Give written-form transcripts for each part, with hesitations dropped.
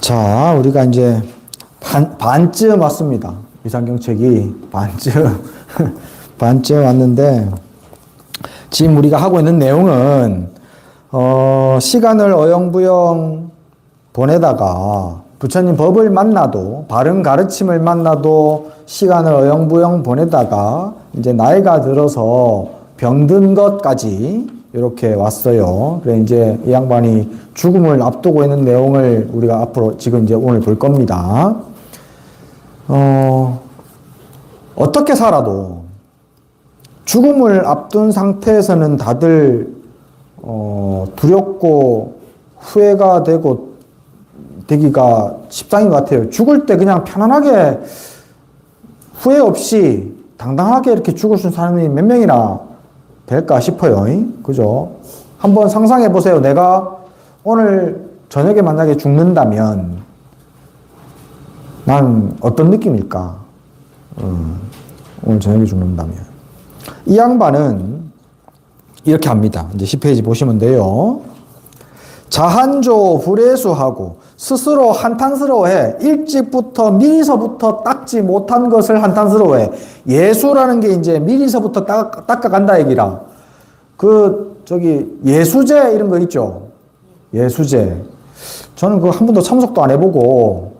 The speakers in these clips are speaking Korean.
자, 우리가 이제 반쯤 왔습니다. 비상경책이 반쯤 왔는데, 지금 우리가 하고 있는 내용은, 시간을 어영부영 보내다가, 부처님 법을 만나도, 바른 가르침을 만나도, 시간을 어영부영 보내다가, 이제 나이가 들어서 병든 것까지 이렇게 왔어요. 그래, 이제 이 양반이 죽음을 앞두고 있는 내용을 우리가 앞으로 지금 이제 오늘 볼 겁니다. 어떻게 살아도 죽음을 앞둔 상태에서는 다들, 두렵고 후회가 되기가 십상인 것 같아요. 죽을 때 그냥 편안하게 후회 없이 당당하게 이렇게 죽을 수 있는 사람이 몇 명이나 될까 싶어요. 그죠? 한번 상상해 보세요. 내가 오늘 저녁에 만약에 죽는다면 난 어떤 느낌일까? 오늘 저녁에 죽는다면. 이 양반은 이렇게 합니다. 이제 10페이지 보시면 돼요. 자한조 불예수하고 스스로 한탄스러워해. 일찍부터 미리서부터 닦지 못한 것을 한탄스러워해. 예수라는 게 이제 미리서부터 닦아간다 얘기라. 예수제 이런 거 있죠. 예수제. 저는 그거 한 번도 참석도 안 해보고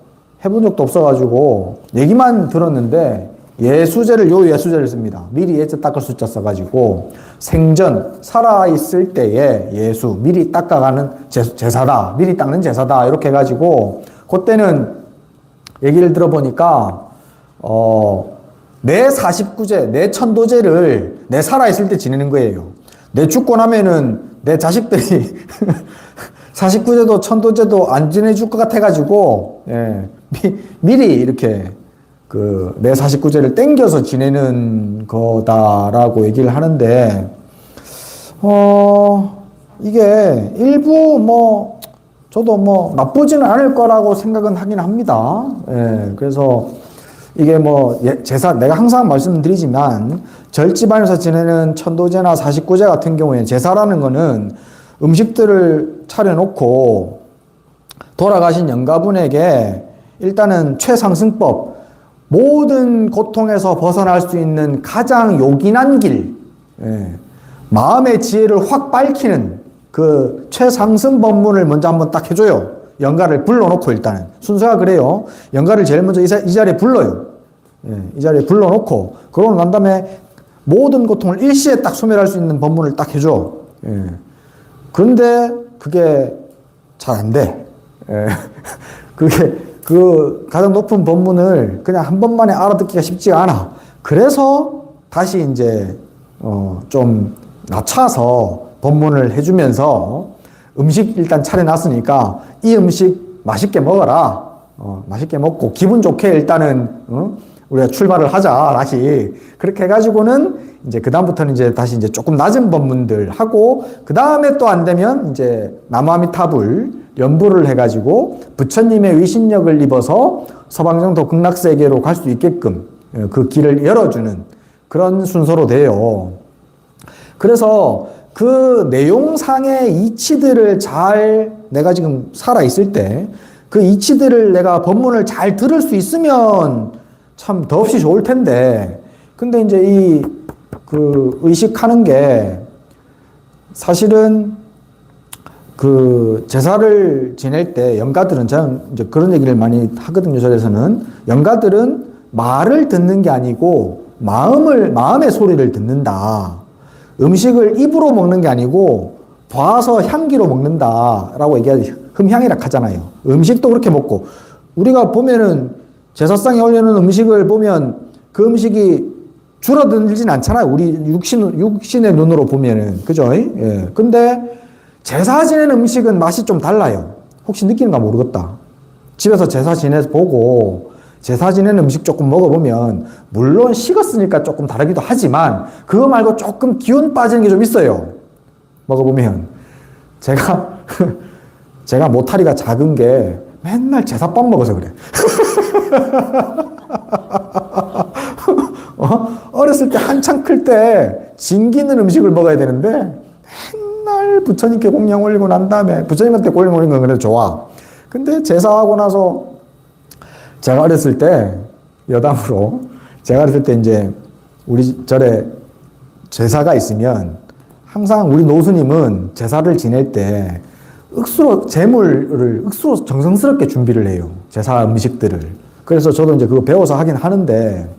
해본 적도 없어가지고 얘기만 들었는데 예수제를 씁니다. 미리 예자 닦을 숫자 써가지고 생전 살아있을 때의 예수, 미리 닦아가는 제사다, 미리 닦는 제사다 이렇게 해가지고 그때는 얘기를 들어보니까 내 49제, 내 천도제를 내 살아있을 때 지내는 거예요. 내 죽고 나면은 내 자식들이 49제도 천도제도 안 지내줄 것 같아가지고 미리 이렇게 내 49제를 땡겨서 지내는 거다라고 얘기를 하는데, 이게 일부 저도 나쁘지는 않을 거라고 생각은 하긴 합니다. 그래서 이게 제사, 내가 항상 말씀드리지만, 절집안에서 지내는 천도제나 49제 같은 경우에 제사라는 거는 음식들을 차려놓고 돌아가신 영가분에게 일단은 최상승법, 모든 고통에서 벗어날 수 있는 가장 요긴한 길, 마음의 지혜를 확 밝히는 그 최상승 법문을 먼저 한번 딱 해줘요. 영가를 불러놓고 일단은. 순서가 그래요. 영가를 제일 먼저 이 자리에 불러요. 이 자리에 불러놓고, 그러고 난 다음에 모든 고통을 일시에 딱 소멸할 수 있는 법문을 딱 해줘. 그런데 그게 잘 안 돼. 그 가장 높은 법문을 그냥 한 번만에 알아듣기가 쉽지가 않아. 그래서 다시 이제 좀 낮춰서 법문을 해주면서 음식 일단 차려놨으니까 이 음식 맛있게 먹어라. 맛있게 먹고 기분 좋게 일단은 우리가 출발을 하자 다시. 그렇게 해가지고는 이제 그 다음부터는 이제 다시 이제 조금 낮은 법문들 하고 그 다음에 또 안 되면 이제 나무아미타불 연부를 해가지고 부처님의 위신력을 입어서 서방정토 극락세계로 갈 수 있게끔 그 길을 열어주는 그런 순서로 돼요. 그래서 그 내용상의 이치들을 내가 지금 살아있을 때 그 이치들을 내가 법문을 잘 들을 수 있으면 참 더없이 좋을 텐데, 근데 이제 의식하는 게 사실은 제사를 지낼 때 영가들은, 저는 이제 그런 얘기를 많이 하거든요. 절에서는 영가들은 말을 듣는 게 아니고 마음의 소리를 듣는다. 음식을 입으로 먹는 게 아니고 봐서 향기로 먹는다라고 얘기하지. 흠향이라 하잖아요. 음식도 그렇게 먹고, 우리가 보면은 제사상에 올려놓은 음식을 보면 그 음식이 줄어들진 않잖아요. 우리 육신의 눈으로 보면은. 그죠? 근데 제사 지낸 음식은 맛이 좀 달라요. 혹시 느끼는가 모르겠다. 집에서 제사 지내서 보고 제사 지낸 음식 조금 먹어보면 물론 식었으니까 조금 다르기도 하지만 그거 말고 조금 기운 빠지는 게 좀 있어요. 먹어보면. 제가 모타리가 작은 게 맨날 제사밥 먹어서 그래. 어렸을 때 한창 클 때 진기는 음식을 먹어야 되는데 맨날 부처님께 공양 올리고 난 다음에, 부처님한테 공양 올리는 건 그래도 좋아. 근데 제사하고 나서 제가 어렸을 때 여담으로 제가 어렸을 때 이제 우리 절에 제사가 있으면 항상 우리 노수님은 제사를 지낼 때 억수로 정성스럽게 준비를 해요. 제사 음식들을. 그래서 저도 이제 그거 배워서 하긴 하는데,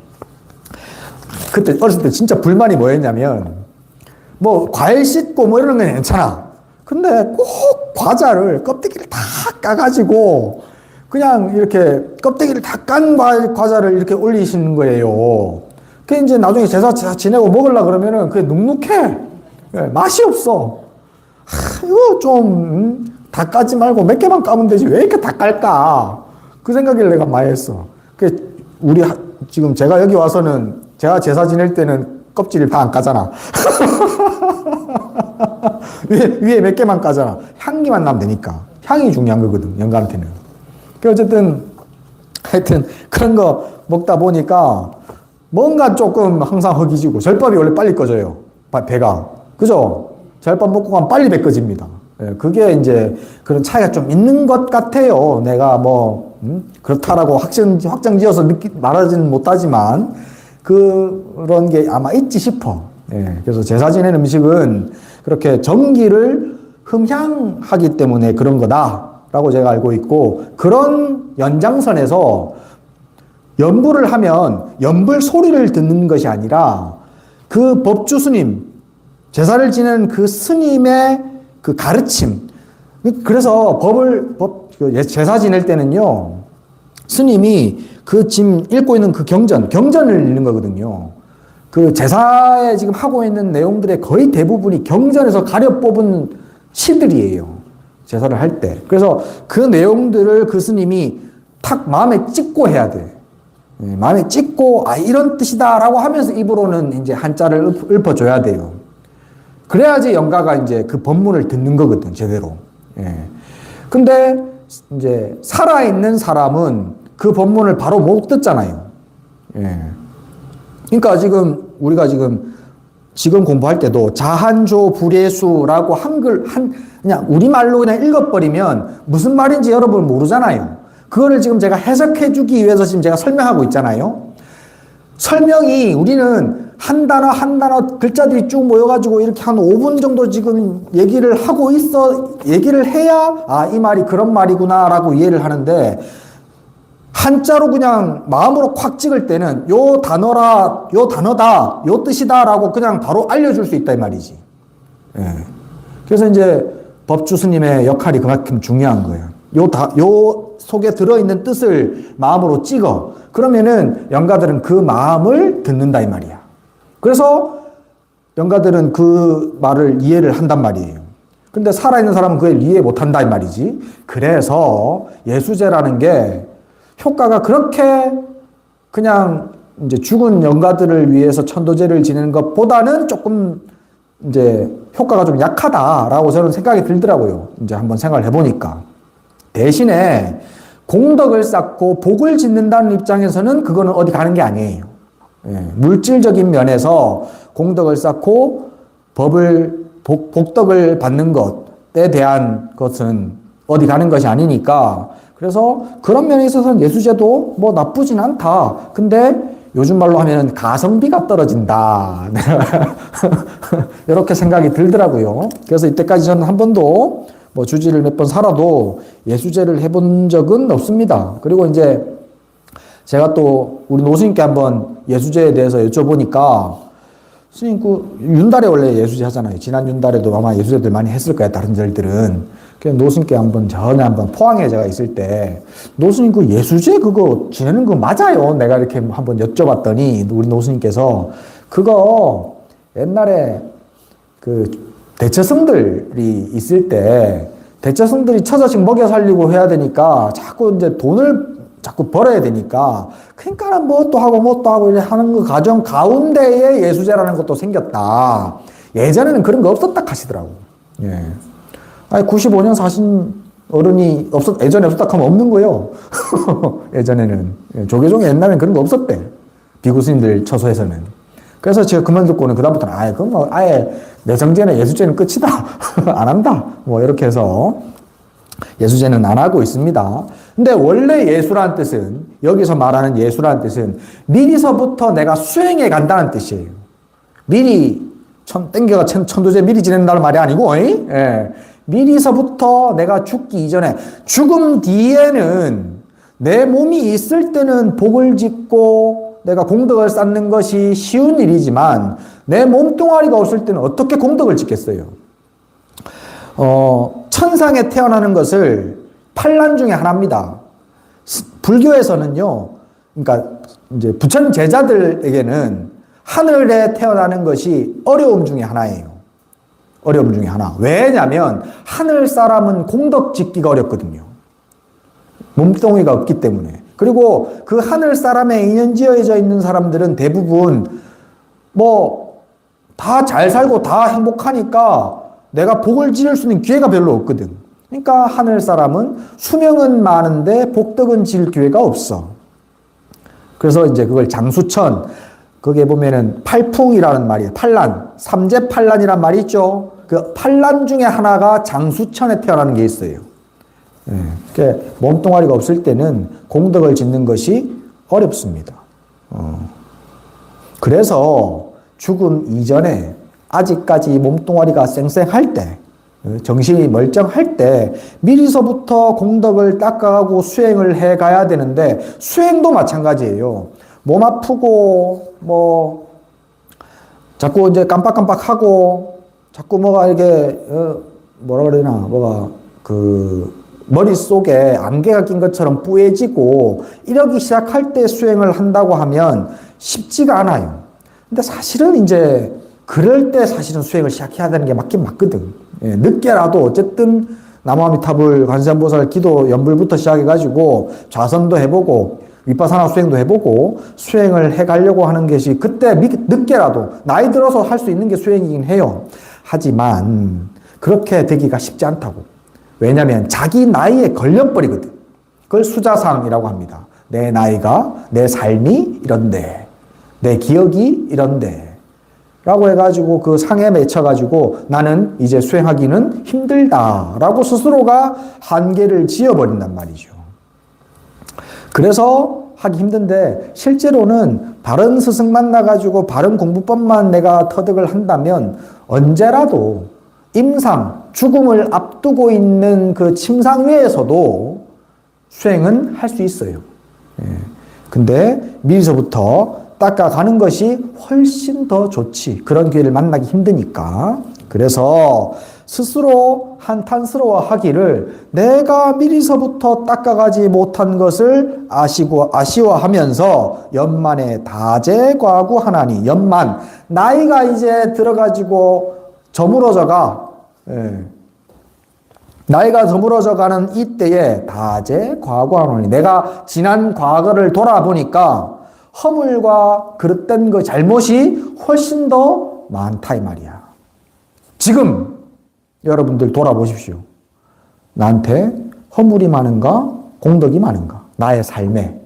그때 어렸을 때 진짜 불만이 뭐였냐면, 뭐 과일 씻고 뭐 이런 건 괜찮아. 근데 꼭 과자를 껍데기를 다 까가지고 그냥 이렇게 껍데기를 다 깐 과자를 이렇게 올리시는 거예요. 그 이제 나중에 제사 지내고 먹으려 그러면은 그게 눅눅해. 맛이 없어. 이거 좀 다 까지 말고 몇 개만 까면 되지 왜 이렇게 다 깔까? 그 생각을 내가 많이 했어. 우리 지금 제가 여기 와서는 제가 제사 지낼 때는 껍질을 다 안 까잖아. 위에 몇 개만 까잖아. 향기만 나면 되니까. 향이 중요한 거거든, 영가한테는. 어쨌든 하여튼 그런 거 먹다 보니까 뭔가 조금 항상 허기지고, 절밥이 원래 빨리 꺼져요, 배가. 그죠? 절밥 먹고 가면 빨리 배 꺼집니다. 그게 이제 그런 차이가 좀 있는 것 같아요. 내가 뭐 그렇다라고 확정 지어서 말하지는 못하지만 그런 게 아마 있지 싶어. 그래서 제사 지낸 음식은 그렇게 정기를 흠향하기 때문에 그런 거다라고 제가 알고 있고, 그런 연장선에서 연불을 하면 연불 소리를 듣는 것이 아니라 그 법주 스님, 제사를 지내는 그 스님의 그 가르침. 그래서 제사 지낼 때는요, 스님이 그 지금 읽고 있는 그 경전을 읽는 거거든요. 그 제사에 지금 하고 있는 내용들의 거의 대부분이 경전에서 가려 뽑은 시들이에요. 제사를 할 때. 그래서 그 내용들을 그 스님이 탁 마음에 찍고 해야 돼. 마음에 찍고, 이런 뜻이다라고 하면서 입으로는 이제 한자를 읊어줘야 돼요. 그래야지 영가가 이제 그 법문을 듣는 거거든, 제대로. 근데 이제 살아있는 사람은 그 법문을 바로 못 듣잖아요. 그러니까 우리가 지금 공부할 때도 자한조 불예수라고 그냥 우리말로 그냥 읽어버리면 무슨 말인지 여러분 모르잖아요. 그거를 지금 제가 해석해 주기 위해서 지금 제가 설명하고 있잖아요. 설명이 우리는 한 단어 글자들이 쭉 모여가지고 이렇게 한 5분 정도 지금 얘기를 해야 이 말이 그런 말이구나라고 이해를 하는데, 한자로 그냥 마음으로 콱 찍을 때는 요 단어다, 요 뜻이다라고 그냥 바로 알려줄 수 있다 이 말이지. 그래서 이제 법주 스님의 역할이 그만큼 중요한 거예요. 요 속에 들어있는 뜻을 마음으로 찍어. 그러면은 영가들은 그 마음을 듣는다 이 말이야. 그래서 영가들은 그 말을 이해를 한단 말이에요. 근데 살아있는 사람은 그걸 이해 못한다 이 말이지. 그래서 예수제라는 게 효과가 그렇게 그냥 이제 죽은 영가들을 위해서 천도제를 지내는 것보다는 조금 이제 효과가 좀 약하다라고 저는 생각이 들더라고요. 이제 한번 생각을 해보니까. 대신에 공덕을 쌓고 복을 짓는다는 입장에서는 그거는 어디 가는 게 아니에요. 물질적인 면에서 공덕을 쌓고 복덕을 받는 것에 대한 것은 어디 가는 것이 아니니까, 그래서 그런 면에 있어서는 예수제도 뭐 나쁘진 않다. 근데 요즘 말로 하면 가성비가 떨어진다. 이렇게 생각이 들더라고요. 그래서 이때까지 저는 한 번도 뭐 주지를 몇 번 살아도 예수제를 해본 적은 없습니다. 그리고 이제 제가 또 우리 노스님께 한번 예수제에 대해서 여쭤보니까, 스님 윤달에 원래 예수제 하잖아요. 지난 윤달에도 아마 예수제들 많이 했을 거예요, 다른 절들은. 그래서 노스님께 전에 한번 포항에 제가 있을 때, 노스님 그 예수제 그거 지내는 거 맞아요? 내가 이렇게 한번 여쭤봤더니 우리 노스님께서 그거 옛날에 그 대처성들이 있을 때 대처성들이 처자식 먹여 살리고 해야 되니까 자꾸 이제 돈을 자꾸 벌어야 되니까, 그러니까 뭐 또 하고 이렇게 하는 그 과정 가운데에 예수제라는 것도 생겼다. 예전에는 그런 거 없었다 하시더라고. 아니 95년 사신 어른이 예전에 없었다 하면 없는 거예요. 예전에는 조계종에 옛날에는 그런 거 없었대. 비구스님들 처소에서는. 그래서 제가 그만 듣고는 그다음부터는 그럼 뭐 아예 내정제나 예수제는 끝이다. 안 한다. 뭐 이렇게 해서 예수제는 안 하고 있습니다. 근데 원래 예수라는 뜻은, 여기서 말하는 예수라는 뜻은 미리서부터 내가 수행해 간다는 뜻이에요. 미리 땡겨가 천도제 미리 지낸다는 말이 아니고, 예. 미리서부터 내가 죽기 이전에, 죽음 뒤에는 내 몸이 있을 때는 복을 짓고 내가 공덕을 쌓는 것이 쉬운 일이지만 내 몸뚱아리가 없을 때는 어떻게 공덕을 짓겠어요? 천상에 태어나는 것을 팔란 중에 하나입니다. 불교에서는요, 그러니까 이제 부처님 제자들에게는 하늘에 태어나는 것이 어려움 중에 하나예요. 어려움 중에 하나. 왜냐하면 하늘 사람은 공덕 짓기가 어렵거든요. 몸뚱이가 없기 때문에. 그리고 그 하늘 사람에 인연지어져 있는 사람들은 대부분 뭐 다 잘 살고 다 행복하니까 내가 복을 지을 수 있는 기회가 별로 없거든. 그러니까 하늘 사람은 수명은 많은데 복덕은 지을 기회가 없어. 그래서 이제 그걸 장수천, 거기에 보면은 팔풍이라는 말이에요. 팔란, 삼재팔란이란 말이 있죠. 그 팔란 중에 하나가 장수천에 태어나는 게 있어요. 그러니까 몸뚱아리가 없을 때는 공덕을 짓는 것이 어렵습니다. 그래서 죽음 이전에 아직까지 몸뚱아리가 쌩쌩할 때, 정신이 멀쩡할 때 미리서부터 공덕을 닦아가고 수행을 해가야 되는데, 수행도 마찬가지예요. 몸 아프고 뭐 자꾸 이제 깜빡깜빡하고 자꾸 뭐가 이게 뭐라 그러나 뭐가 그 머릿속에 안개가 낀 것처럼 뿌얘지고 이러기 시작할 때 수행을 한다고 하면 쉽지가 않아요. 근데 사실은 이제 그럴 때 사실은 수행을 시작해야 되는 게 맞긴 맞거든. 예, 늦게라도 어쨌든 나무아미타불 관세음보살 기도 연불부터 시작해가지고 좌선도 해보고 위파사나 수행도 해보고 수행을 해가려고 하는 것이 그때 늦게라도 나이 들어서 할 수 있는 게 수행이긴 해요. 하지만 그렇게 되기가 쉽지 않다고. 왜냐하면 자기 나이에 걸려버리거든. 그걸 수자상이라고 합니다. 내 나이가, 내 삶이 이런데, 내 기억이 이런데 라고 해가지고 그 상에 맺혀가지고 나는 이제 수행하기는 힘들다라고 스스로가 한계를 지어버린단 말이죠. 그래서 하기 힘든데 실제로는 바른 스승 만나가지고 바른 공부법만 내가 터득을 한다면 언제라도 임상, 죽음을 앞두고 있는 그 침상 위에서도 수행은 할 수 있어요. 근데 미리서부터 닦아가는 것이 훨씬 더 좋지. 그런 기회를 만나기 힘드니까. 그래서 스스로 한탄스러워하기를 내가 미리서부터 닦아가지 못한 것을 아쉬워하면서 연만에 다재과구하나니, 연만, 나이가 이제 들어가지고 저물어져가, 나이가 저물어져가는 이때에 다재과구하나니, 내가 지난 과거를 돌아보니까 허물과 그릇된 그 잘못이 훨씬 더 많다 이 말이야. 지금 여러분들 돌아보십시오. 나한테 허물이 많은가 공덕이 많은가? 나의 삶에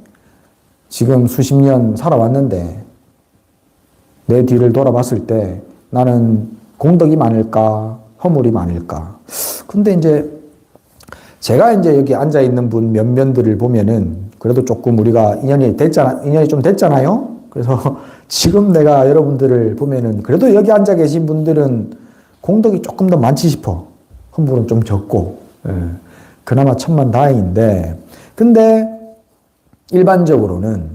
지금 수십 년 살아왔는데 내 뒤를 돌아봤을 때 나는 공덕이 많을까 허물이 많을까? 근데 이제 제가 이제 여기 앉아 있는 분 몇몇들을 보면은 그래도 조금 우리가 인연이 좀 됐잖아요. 그래서 지금 내가 여러분들을 보면은 그래도 여기 앉아 계신 분들은 공덕이 조금 더 많지 싶어. 허물은 좀 적고. 그나마 천만다행인데. 근데 일반적으로는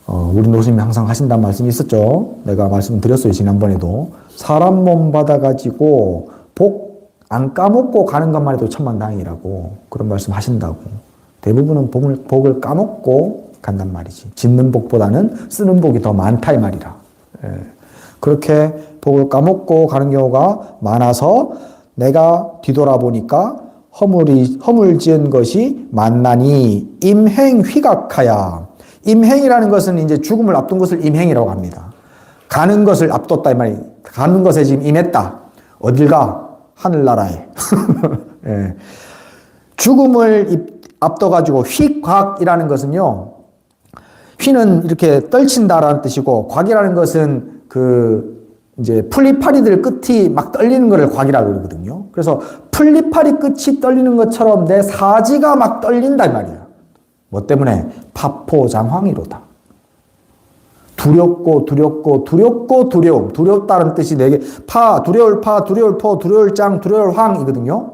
우리 노스님이 항상 하신다는 말씀이 있었죠. 내가 말씀드렸어요. 지난번에도. 사람 몸 받아가지고 복 안 까먹고 가는 것만 해도 천만다행이라고 그런 말씀 하신다고. 대부분은 복을 까먹고 간단 말이지. 짓는 복보다는 쓰는 복이 더 많다 이 말이라. 그렇게 복을 까먹고 가는 경우가 많아서 내가 뒤돌아보니까 허물 지은 것이 만나니 임행 휘각하야. 임행이라는 것은 이제 죽음을 앞둔 것을 임행이라고 합니다. 가는 것을 앞뒀다 이 말이. 가는 것에 지금 임했다. 어딜 가? 하늘나라에. 예. 죽음을 앞둬가지고 휘곽이라는 것은요. 휘는 이렇게 떨친다라는 뜻이고 곽이라는 것은 그 이제 풀리파리들 끝이 막 떨리는 거를 곽이라고 그러거든요. 그래서 풀리파리 끝이 떨리는 것처럼 내 사지가 막 떨린단 말이야. 뭐 때문에? 파포장황이로다. 두렵고 두렵고 두렵고 두려움. 두렵다는 뜻이 네 개. 두려울 포, 두려울 장, 두려울 황이거든요.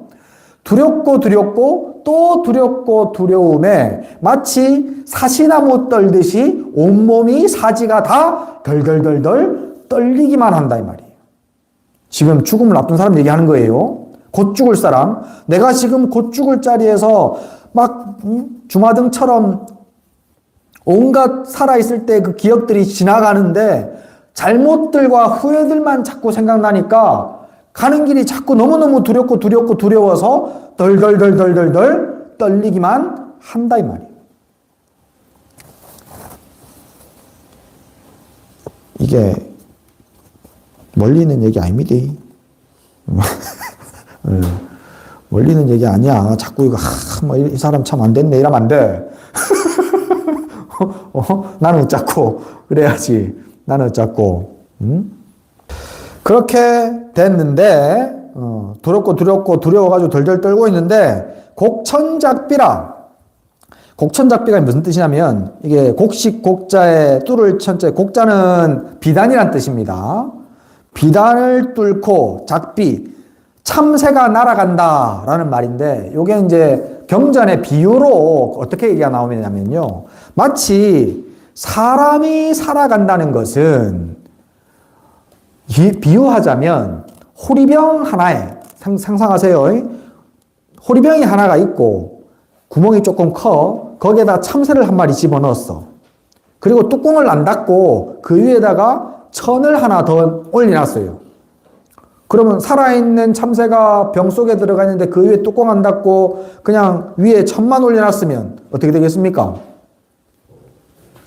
두렵고 두렵고 또 두렵고 두려움에 마치 사시나무 떨듯이 온몸이 사지가 다 덜덜덜덜 떨리기만 한다 이 말이에요. 지금 죽음을 앞둔 사람 얘기하는 거예요. 곧 죽을 사람. 내가 지금 곧 죽을 자리에서 막 주마등처럼 온갖 살아있을 때 그 기억들이 지나가는데 잘못들과 후회들만 자꾸 생각나니까 가는 길이 자꾸 너무너무 두렵고 두렵고 두려워서 덜덜덜덜덜덜 떨리기만 한다 이 말이에요. 이게 멀리 있는 얘기 아닙니다. 멀리 있는 얘기 아니야. 자꾸 이거 뭐 이 사람 참 안 됐네 이러면 안 돼. 나는 어쩌고 그래야지. 나는 어쩌고. 그렇게 됐는데 두렵고 두렵고 두려워가지고 덜덜 떨고 있는데 곡천작비라. 곡천작비가 무슨 뜻이냐면 이게 곡식 곡자에 뚫을 천자. 곡자는 비단이란 뜻입니다. 비단을 뚫고 작비 참새가 날아간다 라는 말인데 요게 이제 경전의 비유로 어떻게 얘기가 나오냐면요. 마치 사람이 살아간다는 것은 비유하자면 호리병 하나에 상상하세요. 호리병이 하나가 있고 구멍이 조금 커. 거기에다 참새를 한 마리 집어넣었어. 그리고 뚜껑을 안 닫고 그 위에다가 천을 하나 더 올려놨어요. 그러면 살아있는 참새가 병 속에 들어가 있는데 그 위에 뚜껑 안 닫고 그냥 위에 천만 올려놨으면 어떻게 되겠습니까?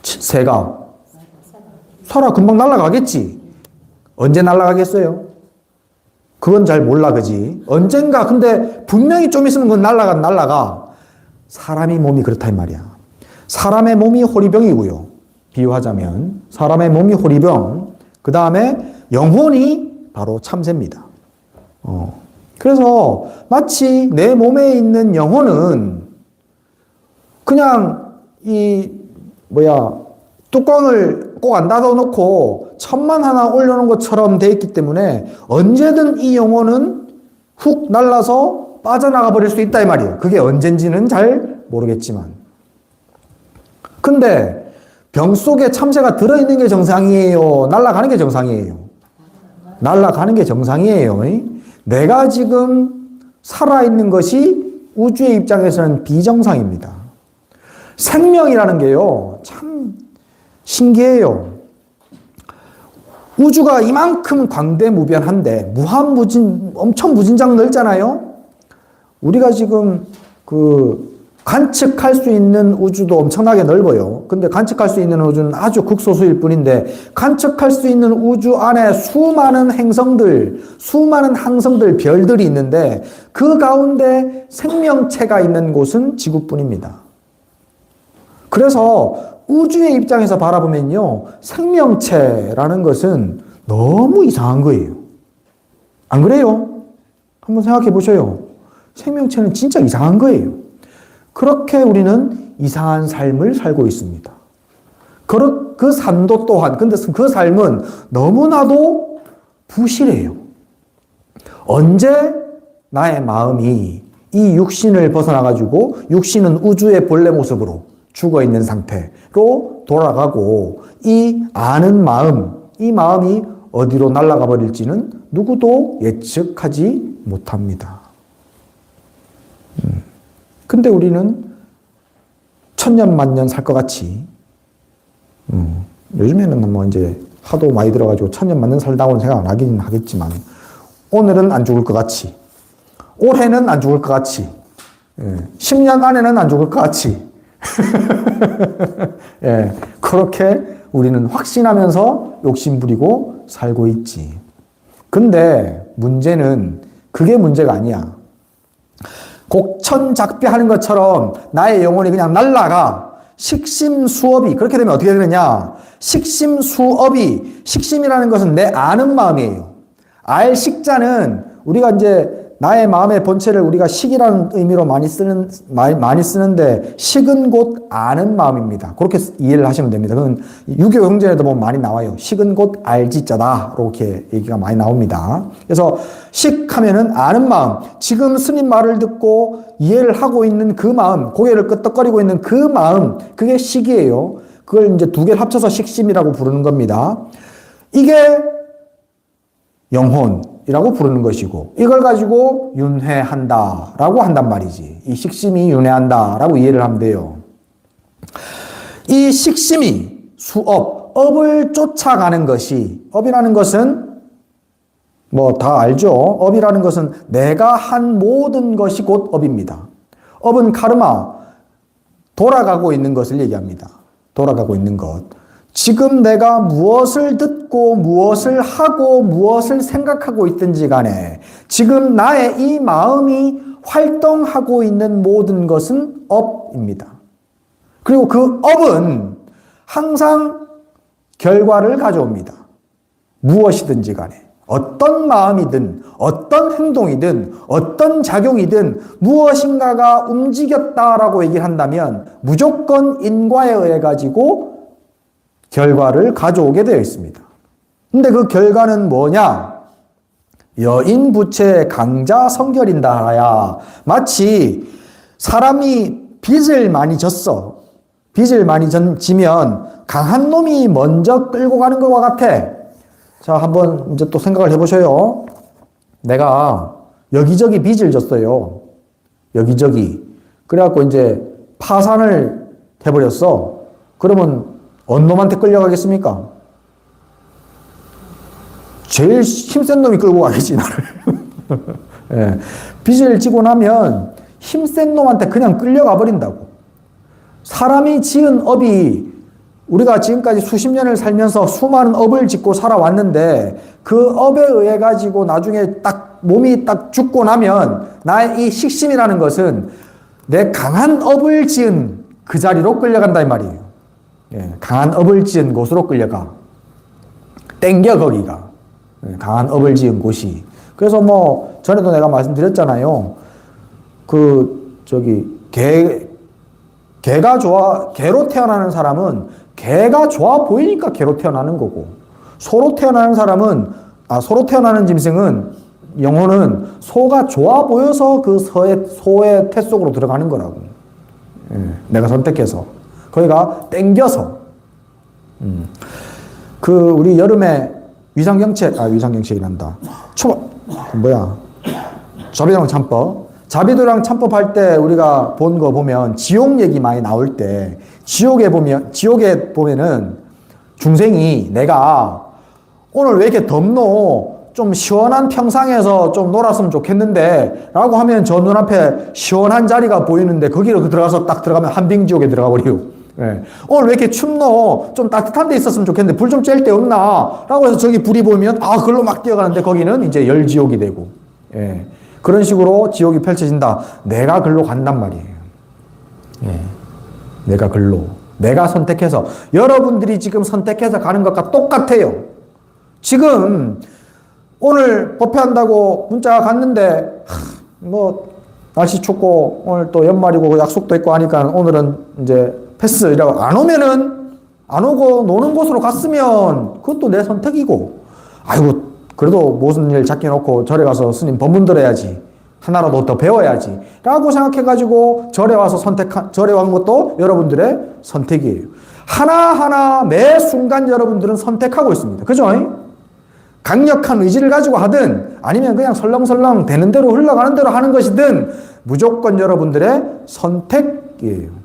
새가 살아 금방 날아가겠지. 언제 날아가겠어요? 그건 잘 몰라, 그지? 언젠가. 근데 분명히 좀 있으면 그건 날아가. 사람이 몸이 그렇다 이 말이야. 사람의 몸이 호리병이고요. 비유하자면 사람의 몸이 호리병, 그 다음에 영혼이 바로 참새입니다. 그래서 마치 내 몸에 있는 영혼은 그냥 뚜껑을 꼭 안 닫아놓고 천만 하나 올려놓은 것처럼 돼 있기 때문에 언제든 이 영혼은 훅 날라서 빠져나가 버릴 수 있다 이 말이에요. 그게 언젠지는 잘 모르겠지만. 근데 병 속에 참새가 들어있는 게 정상이에요? 날아가는 게 정상이에요? 날아가는 게 정상이에요. 내가 지금 살아있는 것이 우주의 입장에서는 비정상입니다. 생명이라는 게요, 참 신기해요. 우주가 이만큼 광대무변한데, 엄청 무진장 넓잖아요? 우리가 지금 관측할 수 있는 우주도 엄청나게 넓어요. 근데 관측할 수 있는 우주는 아주 극소수일 뿐인데, 관측할 수 있는 우주 안에 수많은 행성들, 수많은 항성들, 별들이 있는데, 그 가운데 생명체가 있는 곳은 지구뿐입니다. 그래서 우주의 입장에서 바라보면요, 생명체라는 것은 너무 이상한 거예요. 안 그래요? 한번 생각해 보셔요. 생명체는 진짜 이상한 거예요. 그렇게 우리는 이상한 삶을 살고 있습니다. 그 삶도 또한, 근데 그 삶은 너무나도 부실해요. 언제 나의 마음이 이 육신을 벗어나가지고 육신은 우주의 본래 모습으로 죽어있는 상태로 돌아가고 이 아는 마음, 이 마음이 어디로 날아가 버릴지는 누구도 예측하지 못합니다. 근데 우리는 천년 만년 살 것 같이, 요즘에는 뭐 이제 하도 많이 들어가지고 천년 만년 살다고는 생각 안 하긴 하겠지만, 오늘은 안 죽을 것 같이, 올해는 안 죽을 것 같이, 10년 안에는 안 죽을 것 같이, 예, 그렇게 우리는 확신하면서 욕심부리고 살고 있지. 근데 문제는 그게 문제가 아니야. 곡천작비 하는 것처럼 나의 영혼이 그냥 날아가. 식심수업이 그렇게 되면 어떻게 되느냐? 식심수업이 식심이라는 것은 내 아는 마음이에요. 알 식자는 우리가 이제 나의 마음의 본체를 우리가 식이라는 의미로 많이 쓰는데 식은 곧 아는 마음입니다. 그렇게 이해를 하시면 됩니다. 그건 유교 경전에도 보면 많이 나와요. 식은 곧 알지자다. 이렇게 얘기가 많이 나옵니다. 그래서 식하면은 아는 마음. 지금 스님 말을 듣고 이해를 하고 있는 그 마음, 고개를 끄덕거리고 있는 그 마음, 그게 식이에요. 그걸 이제 두 개를 합쳐서 식심이라고 부르는 겁니다. 이게 영혼이라고 부르는 것이고 이걸 가지고 윤회한다라고 한단 말이지. 이 식심이 윤회한다라고 이해를 하면 돼요. 이 식심이 수업, 업을 쫓아가는 것이 업이라는 것은 뭐 다 알죠. 업이라는 것은 내가 한 모든 것이 곧 업입니다. 업은 카르마, 돌아가고 있는 것을 얘기합니다. 돌아가고 있는 것. 지금 내가 무엇을 듣고 무엇을 하고 무엇을 생각하고 있든지 간에 지금 나의 이 마음이 활동하고 있는 모든 것은 업입니다. 그리고 그 업은 항상 결과를 가져옵니다. 무엇이든지 간에 어떤 마음이든 어떤 행동이든 어떤 작용이든 무엇인가가 움직였다라고 얘기를 한다면 무조건 인과에 의해 가지고 결과를 가져오게 되어 있습니다. 근데 그 결과는 뭐냐? 여인부채 강자 성결인다 하야. 마치 사람이 빚을 많이 졌어. 빚을 많이 지면 강한 놈이 먼저 끌고 가는 것과 같아. 자, 한번 이제 또 생각을 해보셔요. 내가 여기저기 빚을 졌어요. 여기저기. 그래갖고 이제 파산을 해버렸어. 그러면 어느 놈한테 끌려가겠습니까? 제일 힘센 놈이 끌고 가겠지, 나를. 예. 빚을 지고 나면 힘센 놈한테 그냥 끌려가 버린다고. 사람이 지은 업이 우리가 지금까지 수십 년을 살면서 수많은 업을 짓고 살아왔는데 그 업에 의해 가지고 나중에 딱 몸이 딱 죽고 나면 나의 이 식심이라는 것은 내 강한 업을 지은 그 자리로 끌려간다 이 말이에요. 예, 강한 업을 지은 곳으로 끌려가. 땡겨 거기가. 예, 강한 업을 지은 곳이. 그래서 뭐 전에도 내가 말씀드렸잖아요. 개로 태어나는 사람은 개가 좋아 보이니까 개로 태어나는 거고, 소로 태어나는 짐승은, 영혼은 소가 좋아 보여서 그 소의 태 속으로 들어가는 거라고. 예, 내가 선택해서. 거기가 땡겨서. 우리 여름에 위상경책이란다. 자비도랑 참법. 자비도랑 참법 할 때 우리가 본 거 보면 지옥 얘기 많이 나올 때 지옥에 보면은 중생이 내가 오늘 왜 이렇게 덥노? 좀 시원한 평상에서 좀 놀았으면 좋겠는데 라고 하면 저 눈앞에 시원한 자리가 보이는데 거기로 들어가면 한빙지옥에 들어가 버리고. 예. 오늘 왜 이렇게 춥노? 좀 따뜻한 데 있었으면 좋겠는데 불 좀 쬐일 데 없나? 라고 해서 저기 불이 보이면 그걸로 막 뛰어가는데 거기는 이제 열지옥이 되고. 예. 그런 식으로 지옥이 펼쳐진다. 내가 글로 간단 말이에요. 예. 내가 글로. 내가 선택해서. 여러분들이 지금 선택해서 가는 것과 똑같아요. 지금 오늘 법회한다고 문자가 갔는데 날씨 춥고 오늘 또 연말이고 약속도 있고 하니까 오늘은 이제 패스 이라고 안 오고 노는 곳으로 갔으면 그것도 내 선택이고, 아이고 그래도 무슨 일 잡게 놓고 절에 가서 스님 법문 들어야지, 하나라도 더 배워야지 라고 생각해가지고 절에 온 것도 여러분들의 선택이에요. 하나하나 매 순간 여러분들은 선택하고 있습니다. 그죠? 강력한 의지를 가지고 하든 아니면 그냥 설렁설렁 되는 대로 흘러가는 대로 하는 것이든 무조건 여러분들의 선택이에요.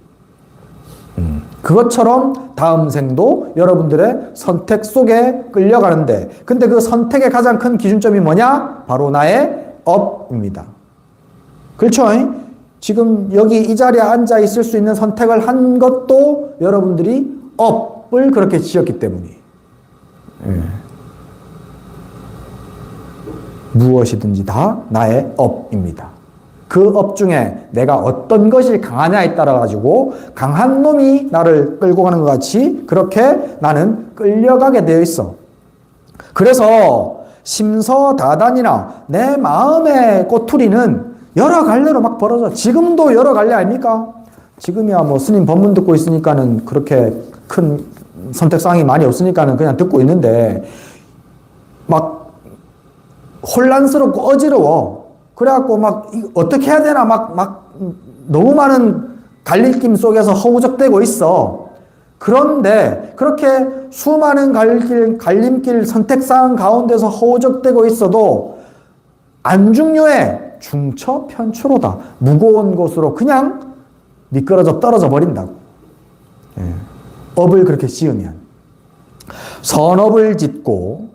그것처럼 다음 생도 여러분들의 선택 속에 끌려가는데, 근데 그 선택의 가장 큰 기준점이 뭐냐? 바로 나의 업입니다. 그렇죠? 지금 여기 이 자리에 앉아 있을 수 있는 선택을 한 것도 여러분들이 업을 그렇게 지었기 때문이에요. 예. 무엇이든지 다 나의 업입니다. 그 업 중에 내가 어떤 것이 강하냐에 따라 가지고 강한 놈이 나를 끌고 가는 것 같이 그렇게 나는 끌려가게 되어 있어. 그래서 심서다단이나 내 마음의 꼬투리는 여러 갈래로 막 벌어져. 지금도 여러 갈래 아닙니까? 지금이야 뭐 스님 법문 듣고 있으니까는 그렇게 큰 선택사항이 많이 없으니까는 그냥 듣고 있는데 막 혼란스럽고 어지러워. 그래갖고 막 어떻게 해야 되나 막 너무 많은 갈림길 속에서 허우적대고 있어. 그런데 그렇게 수많은 갈림길 선택사항 가운데서 허우적대고 있어도 안중요에 중처편추로다. 무거운 곳으로 그냥 미끄러져 떨어져 버린다고. 예. 업을 그렇게 지으면. 선업을 짓고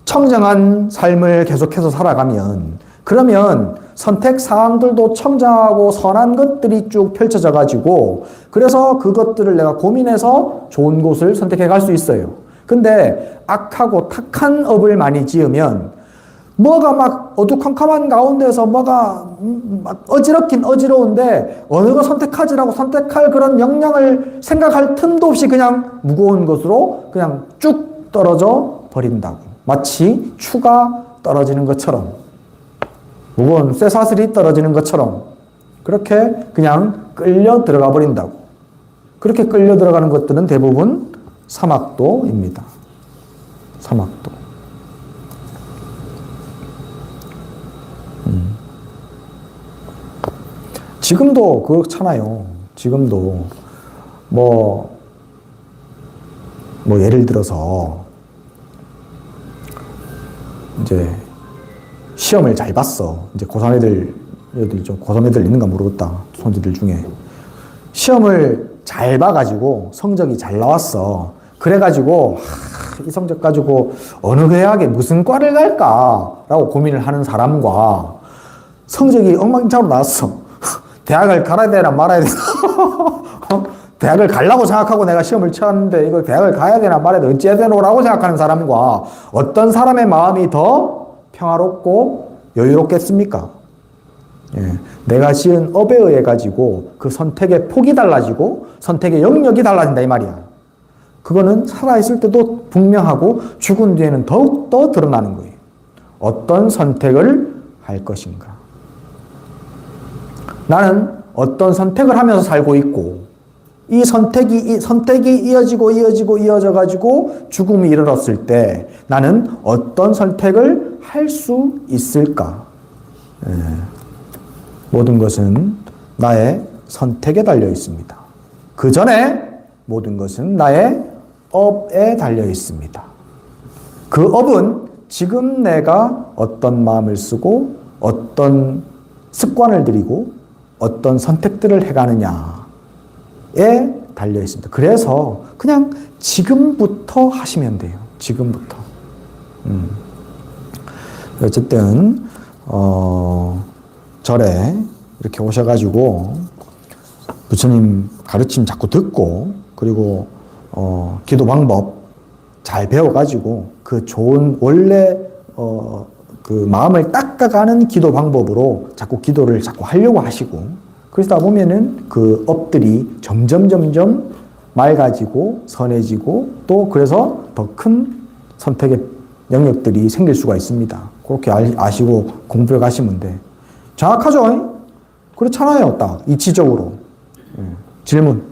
청정한 삶을 계속해서 살아가면 그러면 선택 사항들도 청정하고 선한 것들이 쭉 펼쳐져 가지고 그래서 그것들을 내가 고민해서 좋은 곳을 선택해 갈 수 있어요. 근데 악하고 탁한 업을 많이 지으면 뭐가 막 어두컴컴한 가운데서 뭐가 막 어지럽긴 어지러운데 어느 거 선택하지라고 선택할 그런 역량을 생각할 틈도 없이 그냥 무거운 것으로 그냥 쭉 떨어져 버린다고. 마치 추가 떨어지는 것처럼. 무거운 쇠사슬이 떨어지는 것처럼 그렇게 그냥 끌려 들어가 버린다고. 그렇게 끌려 들어가는 것들은 대부분 사막도입니다. 사막도. 지금도 그렇잖아요. 지금도 뭐 예를 들어서 이제 시험을 잘 봤어. 이제 고3 애들, 여기 좀 고3 애들 있는가 모르겠다. 손주들 중에. 시험을 잘 봐가지고 성적이 잘 나왔어. 그래가지고, 이 성적 가지고 어느 대학에 무슨 과를 갈까라고 고민을 하는 사람과 성적이 엉망진창으로 나왔어. 대학을 가야 되나 말아야 되나. 대학을 가려고 생각하고 내가 시험을 치렀는데 이거 대학을 가야 되나 말아야 되나 어찌해야 되노라고 생각하는 사람과 어떤 사람의 마음이 더 평화롭고 여유롭겠습니까? 예, 내가 지은 업에 의해 가지고 그 선택의 폭이 달라지고 선택의 영역이 달라진다 이 말이야. 그거는 살아있을 때도 분명하고 죽은 뒤에는 더욱더 드러나는 거예요. 어떤 선택을 할 것인가. 나는 어떤 선택을 하면서 살고 있고 이 선택이 이어져 가지고 죽음이 이르렀을 때 나는 어떤 선택을 할 수 있을까? 예. 모든 것은 나의 선택에 달려 있습니다. 그 전에 모든 것은 나의 업에 달려 있습니다. 그 업은 지금 내가 어떤 마음을 쓰고 어떤 습관을 들이고 어떤 선택들을 해가느냐에 달려 있습니다. 그래서 그냥 지금부터 하시면 돼요. 지금부터. 어쨌든 절에 이렇게 오셔가지고 부처님 가르침 자꾸 듣고 그리고 기도 방법 잘 배워가지고 그 좋은 원래 그 마음을 닦아가는 기도 방법으로 자꾸 기도를 자꾸 하려고 하시고 그러다 보면은 그 업들이 점점 맑아지고 선해지고 또 그래서 더 큰 선택의 영역들이 생길 수가 있습니다. 그렇게 아시고 공부해 가시면 돼. 정확하죠? 그렇잖아요. 딱 이치적으로. 질문.